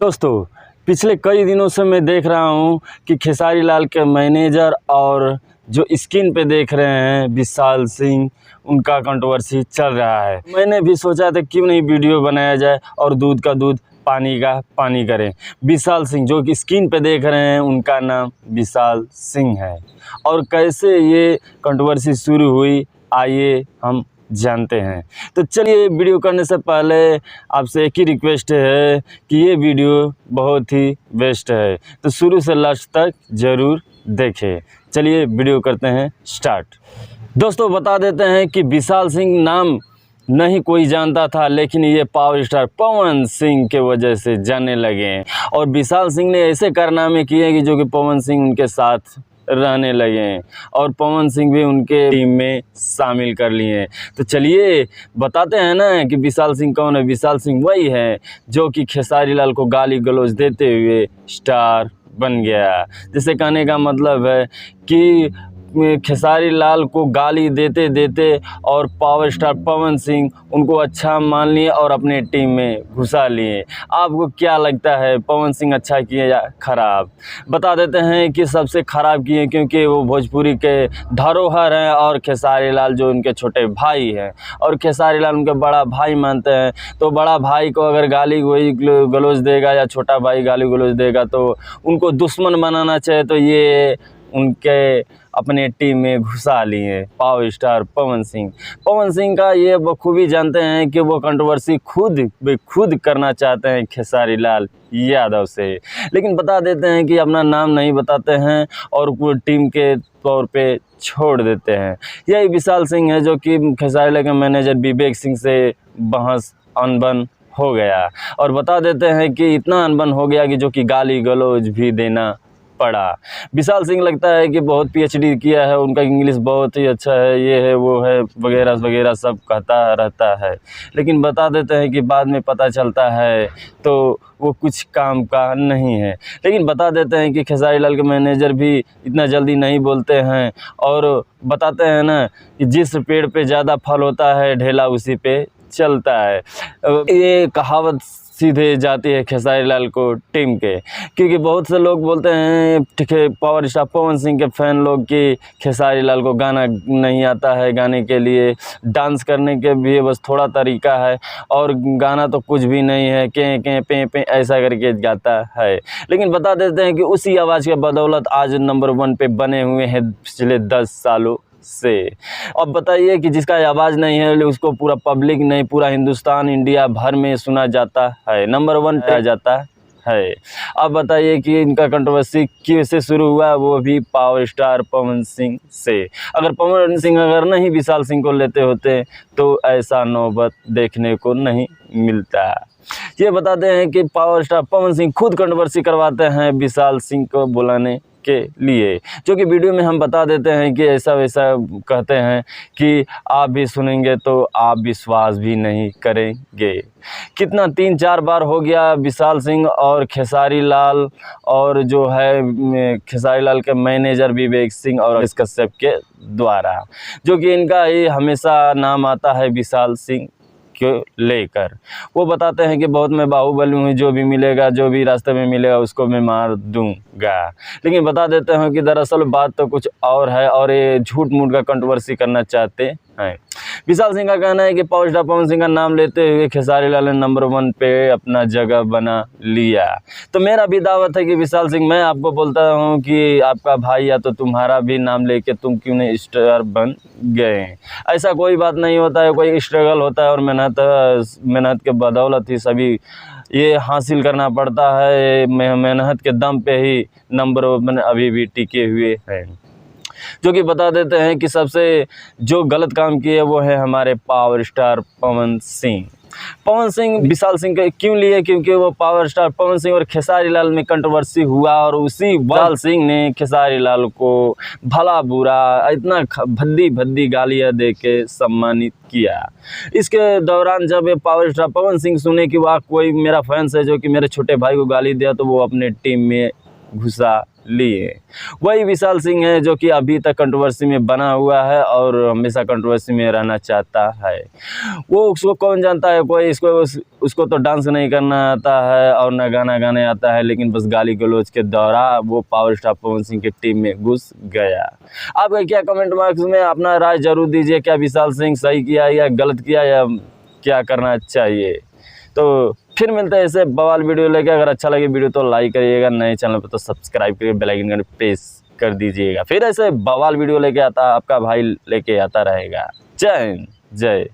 दोस्तों, पिछले कई दिनों से मैं देख रहा हूं कि खेसारी लाल के मैनेजर और जो स्क्रीन पे देख रहे हैं विशाल सिंह, उनका कंट्रोवर्सी चल रहा है। मैंने भी सोचा था क्यों नहीं वीडियो बनाया जाए और दूध का दूध पानी का पानी करें। विशाल सिंह जो कि स्क्रीन पे देख रहे हैं, उनका नाम विशाल सिंह है। और कैसे ये कंट्रोवर्सी शुरू हुई, आइए हम जानते हैं। तो चलिए, वीडियो करने से पहले आपसे एक ही रिक्वेस्ट है कि ये वीडियो बहुत ही बेस्ट है, तो शुरू से लास्ट तक ज़रूर देखें। चलिए वीडियो करते हैं स्टार्ट। दोस्तों, बता देते हैं कि विशाल सिंह नाम नहीं कोई जानता था, लेकिन ये पावर स्टार पवन सिंह के वजह से जानने लगे। और विशाल सिंह ने ऐसे कारनामे किए कि जो कि पवन सिंह उनके साथ रहने लगे और पवन सिंह भी उनके टीम में शामिल कर लिए। तो चलिए बताते हैं ना कि विशाल सिंह कौन है। विशाल सिंह वही है जो कि खेसारी लाल को गाली गलौज देते हुए स्टार बन गया। जिसे कहने का मतलब है कि खेसारी लाल को गाली देते देते और पावर स्टार पवन सिंह उनको अच्छा मान लिए और अपने टीम में घुसा लिए। आपको क्या लगता है, पवन सिंह अच्छा किए या खराब? बता देते हैं कि सबसे खराब किए, क्योंकि वो भोजपुरी के धरोहर हैं और खेसारी लाल जो उनके छोटे भाई हैं और खेसारी लाल उनके बड़ा भाई मानते हैं। तो बड़ा भाई को अगर गाली गलौज देगा या छोटा भाई गाली गलौज देगा तो उनको दुश्मन बनाना चाहिए। तो ये उनके अपने टीम में घुसा लिए पावर स्टार पवन सिंह। पवन सिंह का ये बखूबी जानते हैं कि वो कंट्रोवर्सी खुद करना चाहते हैं खेसारी लाल यादव से, लेकिन बता देते हैं कि अपना नाम नहीं बताते हैं और वो टीम के तौर पे छोड़ देते हैं। यही विशाल सिंह है जो कि खेसारी लाल के मैनेजर विवेक सिंह से बहस अनबन हो गया। और बता देते हैं कि इतना अनबन हो गया कि जो कि गाली गलौज भी देना पड़ा। विशाल सिंह लगता है कि बहुत पीएचडी किया है, उनका इंग्लिश बहुत ही अच्छा है, ये है वो है वगैरह वगैरह सब कहता रहता है, लेकिन बता देते हैं कि बाद में पता चलता है तो वो कुछ काम का नहीं है। लेकिन बता देते हैं कि खेसारी लाल के मैनेजर भी इतना जल्दी नहीं बोलते हैं और बताते हैं ना कि जिस पेड़ पे ज़्यादा फल होता है ढेला उसी पे चलता है। ये कहावत सीधे जाती है खेसारी लाल को टीम के, क्योंकि बहुत से लोग बोलते हैं, ठीक है, पावर स्टार पवन सिंह के फैन लोग कि खेसारी लाल को गाना नहीं आता है, गाने के लिए डांस करने के भी बस थोड़ा तरीका है और गाना तो कुछ भी नहीं है, के पे ऐसा करके गाता है। लेकिन बता देते हैं कि उसी आवाज़ के बदौलत आज नंबर 1 पे बने हुए हैं पिछले 10 सालों से। अब बताइए कि जिसका आवाज़ नहीं है उसको पूरा पब्लिक नहीं, पूरा हिंदुस्तान इंडिया भर में सुना जाता है, नंबर 1 पे आ जाता है। अब बताइए कि इनका कंट्रोवर्सी कैसे शुरू हुआ, वो भी पावर स्टार पवन सिंह से। अगर पवन सिंह अगर नहीं विशाल सिंह को लेते होते तो ऐसा नौबत देखने को नहीं मिलता। ये बताते हैं कि पावर स्टार पवन सिंह खुद कंट्रोवर्सी करवाते हैं विशाल सिंह को बुलाने के लिए, जो कि वीडियो में हम बता देते हैं कि ऐसा वैसा कहते हैं कि आप भी सुनेंगे तो आप विश्वास भी नहीं करेंगे। कितना 3-4 बार हो गया विशाल सिंह और खेसारी लाल और जो है खेसारी लाल के मैनेजर विवेक सिंह और इस कश्यप के द्वारा, जो कि इनका ही हमेशा नाम आता है विशाल सिंह को लेकर। वो बताते हैं कि बहुत मैं बाहुबली हूँ, जो भी मिलेगा, जो भी रास्ते में मिलेगा उसको मैं मार दूंगा। लेकिन बता देते हैं कि दरअसल बात तो कुछ और है और ये झूठ मूठ का कंट्रोवर्सी करना चाहते हैं। विशाल सिंह का कहना है कि पावर स्टार पवन सिंह का नाम लेते हुए खेसारी लाल ने नंबर 1 पे अपना जगह बना लिया। तो मेरा भी दावत है कि विशाल सिंह, मैं आपको बोलता हूँ कि आपका भाई या तो तुम्हारा भी नाम लेके तुम क्यों नहीं स्टार बन गए। ऐसा कोई बात नहीं होता है, कोई स्ट्रगल होता है और मेहनत के बदौलत ही सभी ये हासिल करना पड़ता है। मेहनत के दम पे ही नंबर 1 अभी भी टिके हुए हैं। जो कि बता देते हैं कि सबसे जो गलत काम किए वो है हमारे पावर स्टार पवन सिंह। पवन सिंह विशाल सिंह के क्यों लिए, क्योंकि वो पावर स्टार पवन सिंह और खेसारी लाल में कंट्रोवर्सी हुआ और उसी विशाल सिंह ने खेसारी लाल को भला बुरा इतना भद्दी गालियाँ दे के सम्मानित किया। इसके दौरान जब पावर स्टार पवन सिंह सुने कि वाह कोई मेरा फैंस है जो कि मेरे छोटे भाई को गाली दिया, तो वो अपने टीम में घुसा लिए। वही विशाल सिंह है जो कि अभी तक कंट्रोवर्सी में बना हुआ है और हमेशा कंट्रोवर्सी में रहना चाहता है। वो उसको कौन जानता है, कोई उसको तो डांस नहीं करना आता है और ना गाना गाने आता है, लेकिन बस गाली गलौज के दौरान वो पावर स्टार पवन सिंह की टीम में घुस गया। आपका क्या कमेंट बॉक्स में अपना राय जरूर दीजिए, क्या विशाल सिंह सही किया या गलत किया या क्या करना चाहिए। तो फिर मिलते हैं ऐसे बवाल वीडियो लेके। अगर अच्छा लगे वीडियो तो लाइक करिएगा, नए चैनल पर तो सब्सक्राइब करिए, बेल आइकन का प्रेस कर दीजिएगा। फिर ऐसे बवाल वीडियो लेके आता आपका भाई लेके आता रहेगा। जय हिंद, जय